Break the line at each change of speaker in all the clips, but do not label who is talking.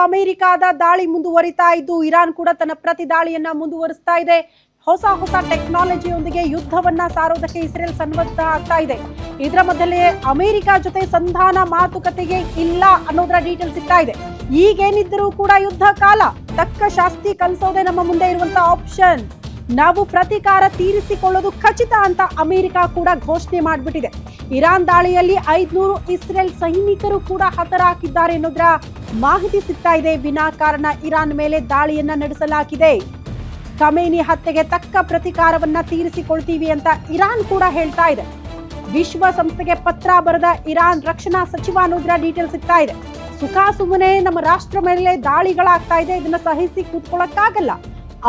ಅಮೆರಿಕಾದ ದಾಳಿ ಮುಂದುವರಿತಾ ಇದ್ದು ಇರಾನ್ ಕೂಡ ತನ್ನ ಪ್ರತಿ ದಾಳಿಯನ್ನ ಮುಂದುವರಿಸ್ತಾ ಇದೆ. ಹೊಸ ಟೆಕ್ನಾಲಜಿಯೊಂದಿಗೆ ಯುದ್ಧವನ್ನ ಸಾರೋದಕ್ಕೆ ಇಸ್ರೇಲ್ ಸನ್ನದ್ಧ ಆಗ್ತಾ ಇದೆ. ಇದರ ಮಧ್ಯೆ ಅಮೆರಿಕ ಜೊತೆ ಸಂಧಾನ ಮಾತುಕತೆಗೆ ಇಲ್ಲ ಅನ್ನೋದರ ಡೀಟೇಲ್ ಸಿಗ್ತಾ ಇದೆ. ಈಗೇನಿದ್ದರೂ ಕೂಡ ಯುದ್ಧ ಕಾಲ, ತಕ್ಕ ಶಾಸ್ತಿ ಕಲಿಸೋದೇ ನಮ್ಮ ಮುಂದೆ ಇರುವಂತ ಆಪ್ಷನ್. ನಾವು ಪ್ರತೀಕಾರ ತೀರಿಸಿಕೊಳ್ಳೋದು ಖಚಿತ ಅಂತ ಅಮೆರಿಕ ಕೂಡ ಘೋಷಣೆ ಮಾಡಿಬಿಟ್ಟಿದೆ. ಇರಾನ್ ದಾಳಿಯಲ್ಲಿ 500 ಇಸ್ರೇಲ್ ಸೈನಿಕರು ಕೂಡ ಹತರಾಗಿದ್ದಾರೆ ಅನ್ನೋದರ ಮಾಹಿತಿ ಸಿಗ್ತಾ ಇದೆ. ವಿನಾಕಾರಣ ಇರಾನ್ ಮೇಲೆ ದಾಳಿಯನ್ನ ನಡೆಸಲಾಗಿದೆ. ಖಮೇನಿ ಹತ್ಯೆಗೆ ತಕ್ಕ ಪ್ರತೀಕಾರವನ್ನ ತೀರಿಸಿಕೊಳ್ತೀವಿ ಅಂತ ಇರಾನ್ ಕೂಡ ಹೇಳ್ತಾ ಇದೆ. ವಿಶ್ವಸಂಸ್ಥೆಗೆ ಪತ್ರ ಬರೆದ ಇರಾನ್ ರಕ್ಷಣಾ ಸಚಿವ ಅನ್ನೋದರ ಡೀಟೇಲ್ ಸಿಗ್ತಾ ಇದೆ. ಸುಮ್ಮನೆ ನಮ್ಮ ರಾಷ್ಟ್ರ ಮೇಲೆ ದಾಳಿಗಳಾಗ್ತಾ ಇದೆ, ಇದನ್ನ ಸಹಿಸಿ ಕೂತ್ಕೊಳ್ಳಕ್ಕಾಗಲ್ಲ.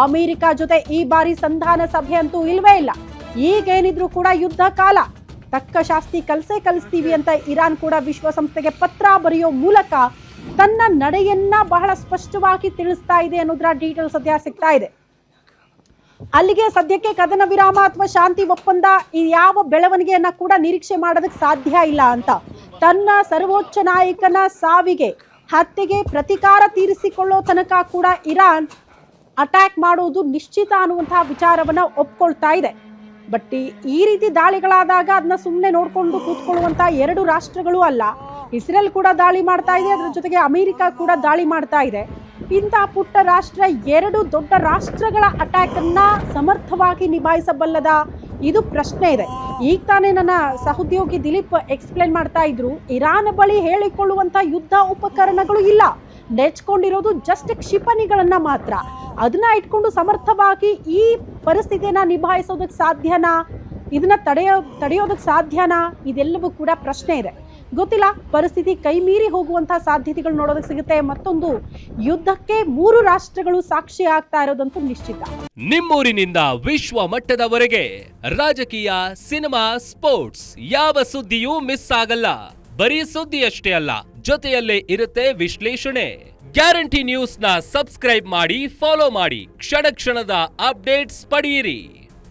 ಅಮೆರಿಕ ಜೊತೆ ಈ ಬಾರಿ ಸಂಧಾನ ಸಭೆ ಅಂತೂ ಇಲ್ವೇ ಇಲ್ಲ. ಈಗೇನಿದ್ರು ಕೂಡ ಯುದ್ಧ ಕಾಲ, ತಕ್ಕ ಶಾಸ್ತಿ ಕಲಿಸ್ತೀವಿ ಅಂತ ಇರಾನ್ ಕೂಡ ವಿಶ್ವಸಂಸ್ಥೆಗೆ ಪತ್ರ ಬರೆಯೋ ಮೂಲಕ ತನ್ನ ನಡೆಯನ್ನ ಬಹಳ ಸ್ಪಷ್ಟವಾಗಿ ತಿಳಿಸ್ತಾ ಇದೆ ಅನ್ನೋದರ ಡೀಟೇಲ್ ಸದ್ಯ ಸಿಗ್ತಾ ಇದೆ. ಅಲ್ಲಿಗೆ ಸದ್ಯಕ್ಕೆ ಕದನ ವಿರಾಮ ಅಥವಾ ಶಾಂತಿ ಒಪ್ಪಂದ ಈ ಯಾವ ಬೆಳವಣಿಗೆಯನ್ನ ಕೂಡ ನಿರೀಕ್ಷೆ ಮಾಡೋದಕ್ಕೆ ಸಾಧ್ಯ ಇಲ್ಲ ಅಂತ ತನ್ನ ಸರ್ವೋಚ್ಚ ನಾಯಕನ ಸಾವಿಗೆ, ಹತ್ಯೆಗೆ ಪ್ರತೀಕಾರ ತೀರಿಸಿಕೊಳ್ಳೋ ತನಕ ಕೂಡ ಇರಾನ್ ಅಟ್ಯಾಕ್ ಮಾಡೋದು ನಿಶ್ಚಿತ ಅನ್ನುವಂತಹ ವಿಚಾರವನ್ನ ಒಪ್ಕೊಳ್ತಾ ಇದೆ. ಬಟ್ ಈ ರೀತಿ ದಾಳಿಗಳಾದಾಗ ಅದನ್ನ ಸುಮ್ಮನೆ ನೋಡ್ಕೊಂಡು ಕೂತ್ಕೊಳ್ಳುವಂತ ಎರಡು ರಾಷ್ಟ್ರಗಳು ಅಲ್ಲ. ಇಸ್ರೇಲ್ ಕೂಡ ದಾಳಿ ಮಾಡ್ತಾ ಇದೆ, ಅದರ ಜೊತೆಗೆ ಅಮೆರಿಕ ಕೂಡ ದಾಳಿ ಮಾಡ್ತಾ ಇದೆ. ಇಂಥ ಪುಟ್ಟ ರಾಷ್ಟ್ರ ಎರಡು ದೊಡ್ಡ ರಾಷ್ಟ್ರಗಳ ಅಟ್ಯಾಕ್ ಅನ್ನ ಸಮರ್ಥವಾಗಿ ನಿಭಾಯಿಸಬಲ್ಲದ, ಇದು ಪ್ರಶ್ನೆ ಇದೆ. ಈಗ ತಾನೇ ನನ್ನ ಸಹೋದ್ಯೋಗಿ ದಿಲೀಪ್ ಎಕ್ಸ್ಪ್ಲೇನ್ ಮಾಡ್ತಾ ಇದ್ರು, ಇರಾನ್ ಬಳಿ ಹೇಳಿಕೊಳ್ಳುವಂತ ಯುದ್ಧ ಉಪಕರಣಗಳು ಇಲ್ಲ, ನೆಚ್ಕೊಂಡಿರೋದು ಜಸ್ಟ್ ಕ್ಷಿಪಣಿಗಳನ್ನ ಮಾತ್ರ. ಅದನ್ನ ಇಟ್ಕೊಂಡು ಸಮರ್ಥವಾಗಿ ಈ ಪರಿಸ್ಥಿತಿಯನ್ನ ನಿಭಾಯಿಸೋದಕ್ಕೆ ಸಾಧ್ಯನಾ, ಇದನ್ನ ತಡೆಯೋದಕ್ಕೆ ಸಾಧ್ಯನಾ, ಇದೆಲ್ಲವೂ ಕೂಡ ಪ್ರಶ್ನೆ ಇದೆ. ಗೊತ್ತಿಲ್ಲ. ಪರಿಸ್ಥಿತಿ ಕೈ ಮೀರಿ ಹೋಗುವಂತಹ ಸಾಧ್ಯತೆಗಳು ನೋಡೋದಕ್ಕೆ ಸಿಗುತ್ತೆ. ಮತ್ತೊಂದು ಯುದ್ಧಕ್ಕೆ 3 ರಾಷ್ಟ್ರಗಳು ಸಾಕ್ಷಿ ಆಗ್ತಾ ಇರೋದಂತೂ ನಿಶ್ಚಿತ.
ನಿಮ್ಮೂರಿನಿಂದ ವಿಶ್ವ ಮಟ್ಟದವರೆಗೆ ರಾಜಕೀಯ, ಸಿನಿಮಾ, ಸ್ಪೋರ್ಟ್ಸ್ ಯಾವ ಸುದ್ದಿಯೂ ಮಿಸ್ ಆಗಲ್ಲ. ಬರೀ ಸುದ್ದಿ ಅಷ್ಟೇ ಅಲ್ಲ, ಜೊತೆಯಲ್ಲೇ ಇರುತ್ತೆ ವಿಶ್ಲೇಷಣೆ. ಗ್ಯಾರಂಟಿ ನ್ಯೂಸ್ ನ ಸಬ್ಸ್ಕ್ರೈಬ್ ಮಾಡಿ, ಫಾಲೋ ಮಾಡಿ, ಕ್ಷಣ ಕ್ಷಣದ ಅಪ್ಡೇಟ್ಸ್ ಪಡೆಯಿರಿ.